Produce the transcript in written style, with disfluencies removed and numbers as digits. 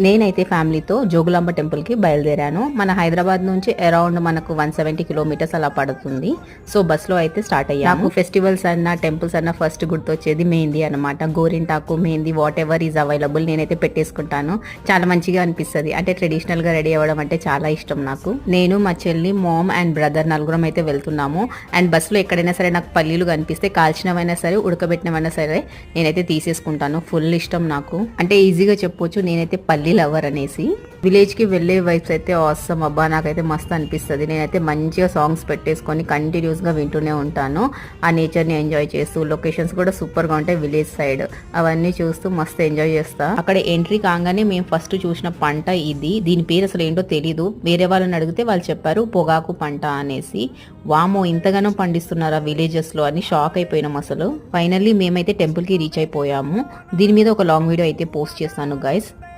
నేనైతే ఫ్యామిలీతో జోగులాంబ టెంపుల్కి బయలుదేరాను. మన హైదరాబాద్ నుంచి అరౌండ్ మనకు 170 కిలోమీటర్స్ అలా పడుతుంది. సో బస్లో అయితే స్టార్ట్ అయ్యాము. నాకు ఫెస్టివల్స్ అన్న టెంపుల్స్ అన్న ఫస్ట్ గుర్తొచ్చేది మెహందీ అనమాట. గోరింటాకు mehndi what ever is available నేనైతే పెట్టేసుకుంటాను. చాలా మంచిగా అనిపిస్తుంది. అంటే ట్రెడిషనల్గా రెడీ అవ్వడం అంటే చాలా ఇష్టం నాకు. నేను మా చెల్లి మామ్ అండ్ బ్రదర్ నలుగురం అయితే వెళ్తున్నాము. అండ్ బస్సులో ఎక్కడైనా సరే నాకు పల్లీలు కనిపిస్తే కాల్చినవైనా సరే ఉడకబెట్టినవైనా సరే నేనైతే తీసేసుకుంటాను. ఫుల్ ఇష్టం నాకు. అంటే ఈజీగా చెప్పొచ్చు నేనైతే పల్లి లవర్ అనేసి. విలేజ్ కి వెళ్లే వైబ్స్ అయితే ఆసమ్ అబ్బా, నాకైతే మస్తు అనిపిస్తుంది. నేనైతే మంచిగా సాంగ్స్ పెట్టేసుకొని కంటిన్యూస్ గా వింటూనే ఉంటాను. ఆ నేచర్ ని ఎంజాయ్ చేస్తూ, లొకేషన్స్ కూడా సూపర్ గా ఉంటాయి విలేజ్ సైడ్. అవన్నీ చూస్తూ మస్తు ఎంజాయ్ చేస్తా. అక్కడ ఎంట్రీ కాగానే మేము ఫస్ట్ చూసిన పంట ఇది. దీని పేరు అసలు ఏంటో తెలీదు. వేరే వాళ్ళని అడిగితే వాళ్ళు చెప్పారు పొగాకు పంట అనేసి. వామో ఇంతగానో పండిస్తున్నారా విలేజెస్ లో అని షాక్ అయిపోయినాం అసలు. ఫైనల్లీ మేమైతే టెంపుల్ కి రీచ్ అయిపోయాము. దీని మీద ఒక లాంగ్ వీడియో అయితే పోస్ట్ చేస్తాను గైస్.